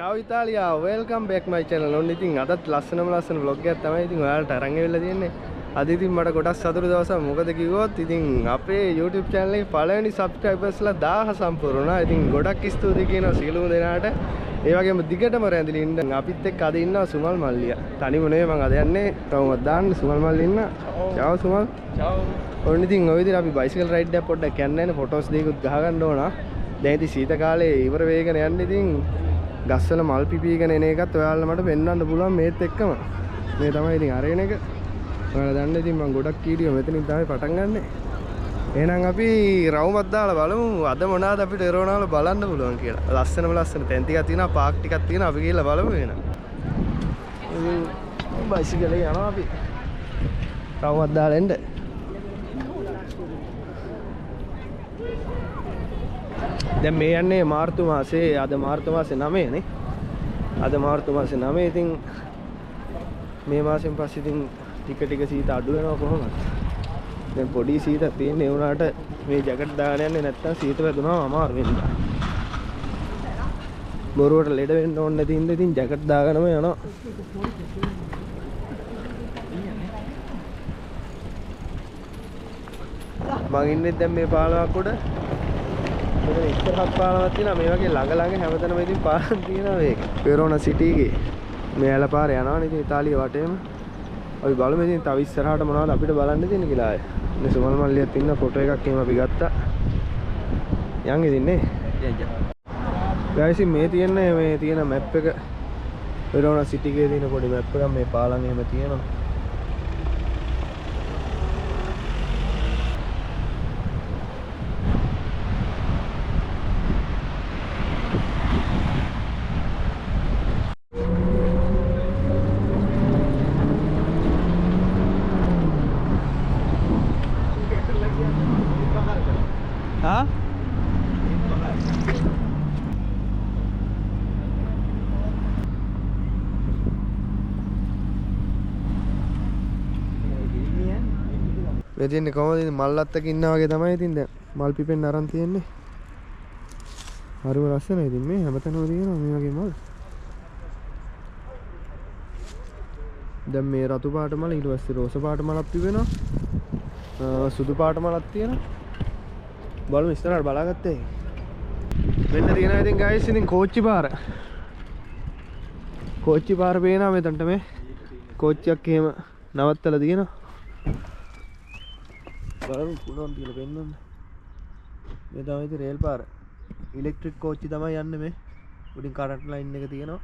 Ciao Italia, welcome back my channel. ඔන්න ඉතින් අදත් ලස්සන vlog එකක් තමයි ඉතින් ඔයාලට අරන් එවිල්ලා තියෙන්නේ. අද ඉතින් මට ගොඩක් සතුටු දවසක්. මොකද කිව්වොත් ඉතින් අපේ YouTube channel එකේ පළවෙනි subscribersලා 1000 සම්පූර්ණ වුණා. ඉතින් ගොඩක් ස්තුතියි කියනවා සියලුම දෙනාට. ඒ වගේම දිගටම රැඳිලා ඉන්න. අපිත් එක්ක අද ඉන්නවා සුමල් මල්ලියා. තනිව නෙවෙයි මම අද යන්නේ. තවමත් දාන්න සුමල් මල්ලි ඉන්න. ciao සුමල්. ciao. ඔන්න ඉතින් ඔය විදිහට අපි bicycle ride එකක් පොඩ්ඩක් යන්න යන ෆොටෝස් දෙකකුත් ගහ ගන්න ඕන. දැන් ඉතින් සීත කාලේ ඉවර වෙගෙන යන්න ඉතින් ගස්වල මල් පිපීගෙන එන එකත් ඔයාලට මට පෙන්වන්න පුළුවන් මේත් එක්කම. මේ තමයි ඉතින් අරගෙන එක. ඔයාලා දන්න ඉතින් මම ගොඩක් වීඩියෝ මෙතනින් තමයි පටන් ගන්නෙ. එහෙනම් අපි රවුමක් දාලා බලමු අද මොනවාද අපිට එරවනාවල බලන්න පුළුවන් කියලා. ලස්සන තැන් ටිකක් තියෙනවා, පාක් ටිකක් තියෙනවා. අපි ගිහලා බලමු එහෙනම්. ඉතින් බයිසිකලේ යනවා අපි. රවුමක් දාලා එන්න. දැන් මේ යන්නේ මාර්තු මාසේ. අද මාර්තු මාසේ 9 නේ. අද මාර්තු මාසේ 9. ඉතින් මේ මාසෙන් පස්සේ ඉතින් ටික සීත අඩු වෙනවා කොහොමද? දැන් පොඩි සීතක් තියෙන ඒ වුණාට මේ ජැකට් දාගෙන යන්නේ නැත්තම් සීත වැදුනම අමාරු වෙනවා. බොරුවට ලෙඩ වෙන්න ඕනේ නැති ඉඳ ඉතින් ජැකට් දාගෙනම යනවා. මං ඉන්නේ දැන් මේ පාලමක් උඩ. මෙතන ඉස්සරහත් පාලමක් තියෙනවා. මේ වගේ ළඟ හැමතැනම ඉතින් පාලම් තියෙනවා මේක. වෙරෝනා සිටි එකේ මේ ඇල පාර යනවනේ ඉතින් ඉතාලිය වටේම. අපි බලමු ඉතින් තව ඉස්සරහට මොනවද අපිට බලන්න තියෙන්නේ කියලා. මේ සුමල් මල්ලියත් ඉන්න ෆොටෝ එකක් එහෙම අපි ගත්තා. යන් ඉතින් නේ. ගයිස් මේ තියෙන මැප් එක වෙරෝනා සිටි එකේ තියෙන පොඩි මැප් එකක් මේ පාලම් එහෙම තියෙනවා. हाँ මේ තියන්නේ කොහොමද ඉතින් මල් අත්තක ඉන්නා වගේ තමයි ඉතින් දැන් මල් පිපෙන්න අරන් තියෙන්නේ. හරිම ලස්සනයි ඉතින් මේ හැමතැනම තියෙනවා මේ වගේ මල්. දැන් මේ රතු පාට මල ඊට පස්සේ රෝස පාට මලක් පිපෙනවා. සුදු පාට මලක් තියෙනවා. බලමු ඉස්සරහට බලාගත්තේ. මෙන්න තියෙනවා ඉතින් ගයිස් ඉතින් කෝච්චි පාර. කෝච්චි පාර පේනවා මෙතනට මේ. කෝච්චියක් එහෙම නවත්තලා තියෙනවා. බලමු පුළුවන් කියලා පෙන්නන්න. මේ තමයි ඉතින් රේල් පාර. ඉලෙක්ට්‍රික් කෝච්චි තමයි යන්නේ මේ. උඩින් කරන්ට් ලයින් එක තියෙනවා.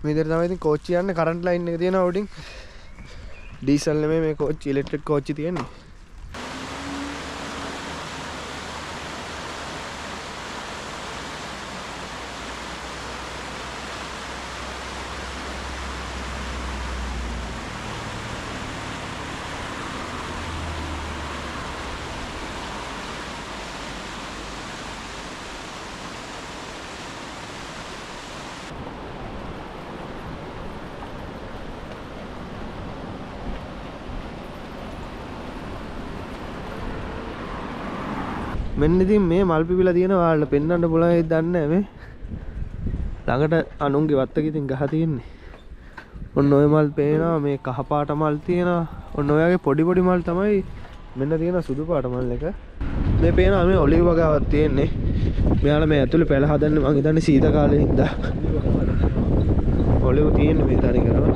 මේ විදිහට තමයි ඉතින් කෝච්චි යන්නේ. කරන්ට් ලයින් එක තියෙනවා උඩින්. ඩීසල් නෙමෙයි මේ කෝච්චි ඉලෙක්ට්‍රික් කෝච්චි තියෙන්නේ. මෙන්න ඉතින් මේ මල් පිපිලා තියෙනවා. ඔයාලට පෙන්වන්න පුළුවන් ඒත් දන්නේ නැහැ මේ. ළඟට අනුන්ගේ වත්තක ඉතින් ගහ තියෙන්නේ. ඔන්න ඔය මල් පේනවා. මේ කහ පාට මල් තියෙනවා. ඔන්න ඔයගේ පොඩි මල් තමයි මෙන්න තියෙන සුදු පාට මල් එක. මේ පේනවා මේ ඔලිව් වගාවක් තියෙන්නේ. මෙයාලා මේ ඇතුලේ පැල හදන්නේ මං හිතන්නේ සීත කාලේ හින්දා. ඔලිව් තියෙන්නේ මේ තනි කරලා.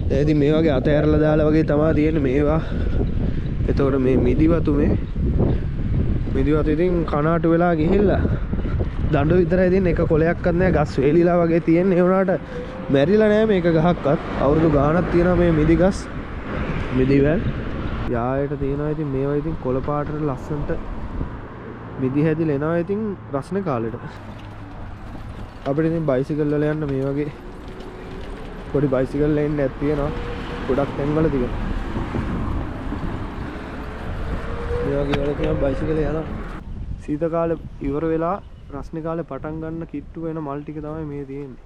දැන් ඉතින් මේ වගේ අත ඇරලා දාලා වගේ තමයි තියෙන්නේ මේවා. එතකොට මේ මිදිවතු මිදිවතු ඉතින් කනාටු වෙලා ගිහිල්ලා දඬු විතරයි තියෙන. එක කොලයක්වත් නැහැ. ගස් වේලිලා වගේ තියෙන. ඒ වුණාට මැරිලා නැහැ මේක ගහක්වත්. අවුරුදු ගාණක් තියෙනවා මේ මිදි ගස්. මිදිවැල් යායට තියෙනවා. ඉතින් මේවා ඉතින් කොළ පාටට ලස්සනට මිදි හැදිලා එනවා. ඉතින් රස්නේ කාලෙට අපිට ඉතින් බයිසිකල් වල යන්න මේ වගේ පොඩි බයිසිකල් ලේන් එකක් තියෙනවා. ගොඩක් තැන්වල තියෙනවා. මේ වගේ වල තියෙන බයිසිකල් යනවා. සීත කාලේ ඉවර වෙලා රස්නේ කාලේ පටන් ගන්න කිට්ටු වෙන මල් ටික තමයි මේ තියෙන්නේ.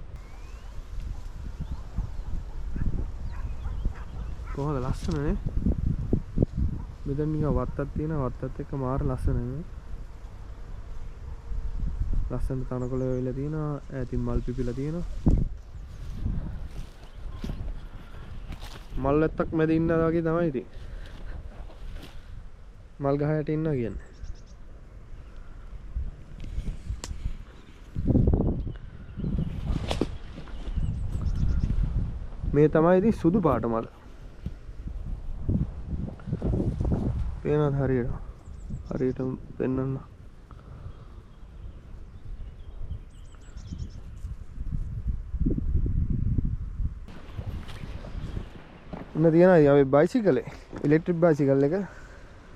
කොහොමද ලස්සන නේ? මෙතන නිකන් වත්තක් තියෙනවා. වත්තත් එක්ක මාර ලස්සනයි. ලස්සන තනකොළ වෙලා තියෙනවා. ඈතින් මල් පිපිලා තියෙනවා. මල් වැත්තක් මැද ඉන්නවා වගේ තමයි ඉතින්. මල් ගහ යට ඉන්නවා කියන්නේ. මේ තමයි ඉතින් සුදු පාට මල. පේනවද හරියට? හරියටම පෙන්වන්න. ඉන්න තියෙනවා අපි බයිසිකලේ ඉලෙක්ට්‍රික් බයිසිකල් එක.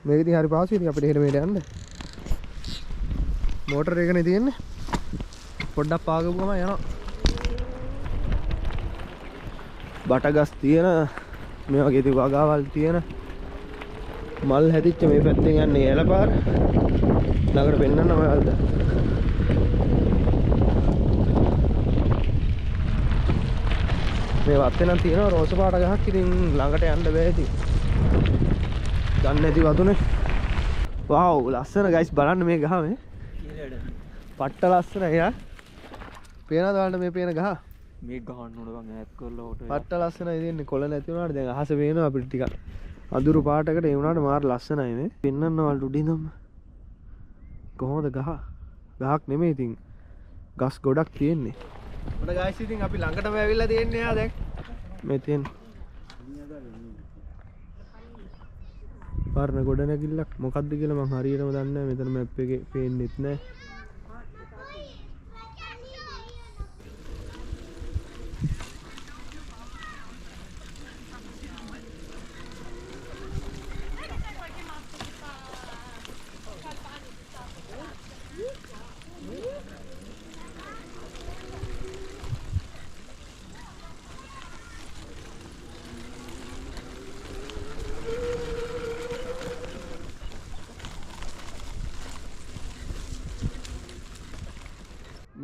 මේක ඉතින් හරි පහසුයි. ඉතින් අපිට එහෙට මෙහෙට යන්න. මෝටර එකනේ තියෙන්නේ. පොඩ්ඩක් පාගපුවම යනවා. බටගස් තියෙන මේ වගේ ඉතින් වගාවල් තියෙන මල් හැදිච්ච මේ පැත්තෙන් යන්නේ එළපාර. ළඟට පෙන්නන්න ඔයාලට. මේ වත්තේ නම් තියෙනවා රෝස පාට ගහක්. ඉතින් ළඟට යන්න බෑ ඉතින්. දන්නේ නැති වතුනේ. වව් ලස්සන ගයිස් බලන්න මේ ගහ මේ. පට්ට ලස්සනයි යා. පේනවද ඔයාලට මේ පේන ගහ? මේ ගහන්න ඕන බං ඈත් කරලා ඔට. පට්ට ලස්සනයි තියෙන්නේ. කොළ නැති වුණාට දැන් අහස පේනවා අපිට ටිකක්. අඳුරු පාටකට ඒ වුණාට මාර ලස්සනයි මේ. පෙන්නන්න ඔයාලට උඩින්දම. කොහොමද ගහ? ගහක් නෙමෙයි ඉතින්. ගස් ගොඩක් තියෙන්නේ. මොන ගයිස් ඉතින් අපි ළඟටම ඇවිල්ලා තියෙන්නේ යා දැන්. මේ තියෙන පාරන ගොඩ නැගිල්ලක් මොකක්ද කියලා මම හරියටම දන්නේ නැහැ. මෙතන මැප් එකේ පේන්නෙත් නැහැ.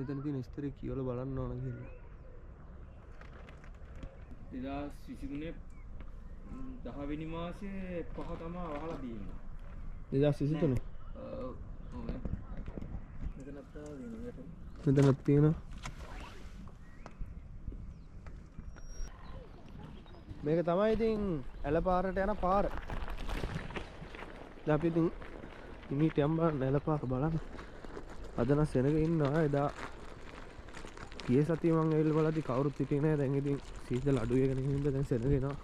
මෙතන තියෙන ස්තරේ කියවලා බලන්න ඕන කියලා. 2023 10 වෙනි මාසේ 5 තමයි වහලා තියෙන්නේ. 2023? ඔව් නේ. මෙතනක් තියෙනවා. මේක තමයි ඉතින් ඇලපාරට යන පාර. දැන් අපි ඉතින් ඉමීට යම් බලන්න ඇලපාර බලන්න. අද නම් සෙනග ඉන්නවා. එදා ගිය සතියේ මම ඇවිල්ලා බලද්දි කවුරුත් හිටියේ නැහැ. දැන් ඉතින් සීතල අඩු වෙගෙන ඉඳන් දැන් සෙනග එනවා.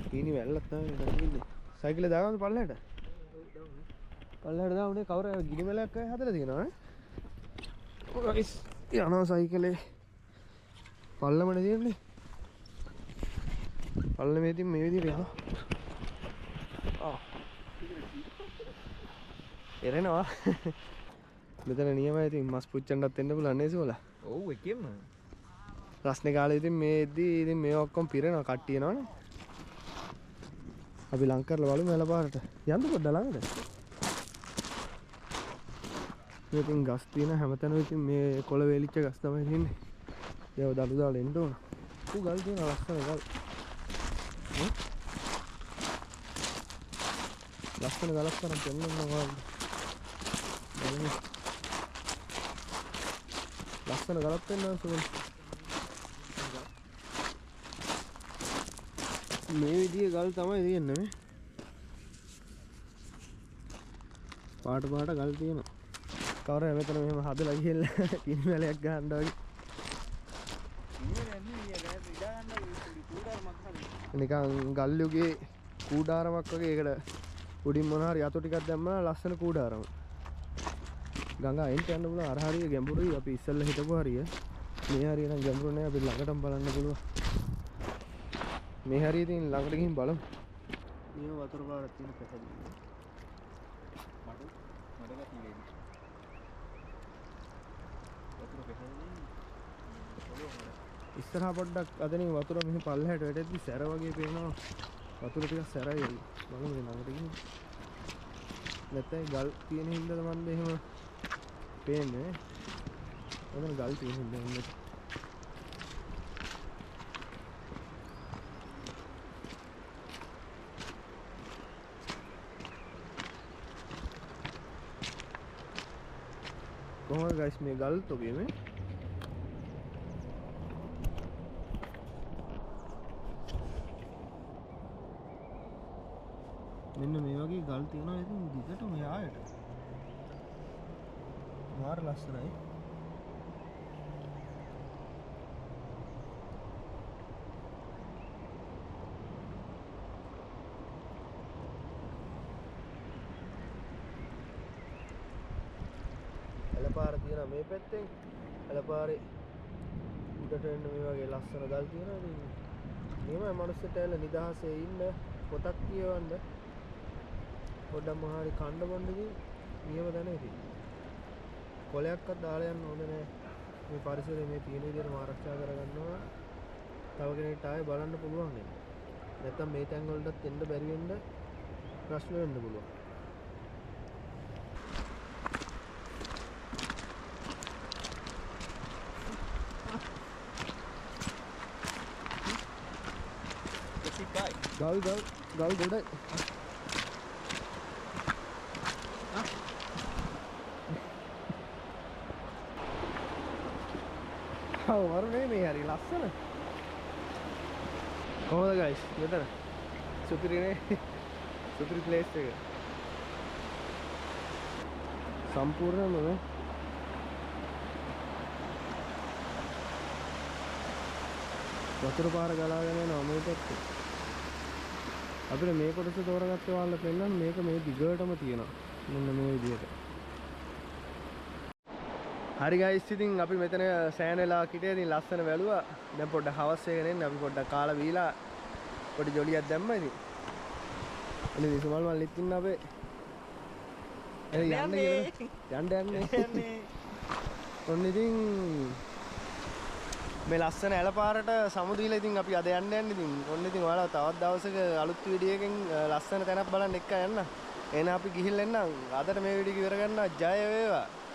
කීනි වැල්ලක් තමයි දැන් ඉන්නේ. සයිකලේ දාගන්නද පල්ලෙහාට? පල්ලෙහාට දාන්නේ කවුරු අර ගිනි මැලයක් අය හදලා තියෙනවා නේ. ඔයිස් යනවා සයිකලේ. පල්ලමනේ තියෙන්නේ. පල්ලමේ ඉතින් මේ විදිහට යනවා. එරෙනවා. මෙතන නියමයි ඉතින් මස් පුච්චන්නත් එන්න පුළුවන් නේ සෝලා. ඔව් එකෙම. රස්නේ කාලේ ඉතින් මේදී ඉතින් මේ ඔක්කොම පිරෙනවා කට්ටිය එනවනේ. අපි ලං කරලා බලමු එළපාරට. යන්න පොඩ්ඩක් ළඟට. මේ ඉතින් ගස් තියෙන හැමතැනම ඉතින් මේ කොළ වේලිච්ච ගස් තමයි තියෙන්නේ. ඒව දළු දාලා එන්න ඕන. ගල් තියෙන ලස්සන ගල්. ලස්සන ගලක් තරම් පෙන්වන්න ඕන. ලස්සන ගලක් පෙන්වන්න සුවඳ. මේ විදිහේ ගල් තමයි තියෙන්නේ මේ. පාට පාට ගල් තියෙනවා. කවුරු මෙතන මෙහෙම හදලා ගිහලා කිනි මැලයක් ගහන්න වගේ. නිකන් ගල් යුගේ කූඩාරමක් වගේ ඒකට උඩින් මොන හරි අතු ටිකක් දැම්මම ලස්සන කූඩාරම. ගඟ අයින්ට යන්න පුළුවන්. අර හරිය ගැඹුරුයි. අපි ඉස්සෙල්ලා හිටපු හරිය. මේ හරිය නම් ගැඹුරු නෑ. අපි ළඟටම බලන්න පුළුවන්. මේ හරිය ඉතින් ළඟට ගිහින් බලමු. මේ වතුර පාරක් තියෙන පැත්තට. මඩ ගතියේ. වතුර පැත්තේ. ඉස්සරහා පොඩ්ඩක් අතනින් වතුර මෙහි පල්ලෙහාට වැටෙද්දි සැර වගේ පේනවා. වතුර ටිකක් සැරයි. බලමු මේ ළඟට ගිහින්. නැත්නම් ගල් තියෙන හින්දාද මන්ද එහෙම පේන්නේ. ඔතන ගල් තියෙන හින්දා ඉන්නේ. කොහොමද ගයිස් මේ ගල් තොගේ මේ මෙන්න මේ වගේ ගල් තියෙනවා ඉතින් දිගට මෙහාට මාර ලස්සනයි එලපාර තියෙනවා මේ පැත්තෙන් එලපාරේ උඩට එන්න මේ වගේ ලස්සන ගල් තියෙනවා ඉතින් මේවයි මනුස්සයට ඇවිල්ලා නිදහසේ ඉන්න පොතක් කියවන්න පොඩ්ඩක් මොහාරි කන්න බොන්න ඉතින් නියම දැන ඉතින් කොලයක්වත් දාලා යන්න හොඳ නැහැ මේ පරිසරය මේ තියෙන විදිහට ආරක්ෂා කරගන්නවා තව කෙනෙක්ට ආයේ බලන්න පුළුවන් නේ නැත්තම් මේ තැන් වලටත් එන්න බැරි වෙන්න ප්‍රශ්න වෙන්න පුළුවන් ගල් ගොඩයි වරුනේ මේ හරි ලස්සන කොහොමද ගයිස් මෙතන සුපිරිනේ සුපිරි ප්ලේස් එක සම්පූර්ණයෙන්ම වතුර පාර ගලාගෙන යනවා මේ පැත්තේ අපිට මේ කොටස තෝරගත්ත ඔයාලට පෙන්නන්න මේක මේ දිගටම තියෙනවා මෙන්න මේ විදිහට හරි ගයිස් ඉතින් අපි මෙතන සෑහෙන වෙලාවක් හිටියේ ඉතින් ලස්සන වැළුවා දැන් පොඩ්ඩක් හවස් එකගෙන එන්න අපි පොඩ්ඩක් කාලා බීලා පොඩි ජොලියක් දැම්මා ඉතින් එළි සුමල් මල්ලිත් ඉන්න අපේ යන්නේ ඔන්න ඉතින් මේ ලස්සන ඇලපාරට සමුදීලා ඉතින් අපි අද යන්න යන්නේ ඉතින් ඔන්න ඉතින් ඔයාලා තවත් දවසක අලුත් වීඩියෝ එකකින් ලස්සන තැනක් බලන්න එක්ක යන්න එහෙනම් අපි ගිහිල්ලා එන්නම් අදට මේ වීඩියෝ එක ඉවර කරන්න ජය වේවා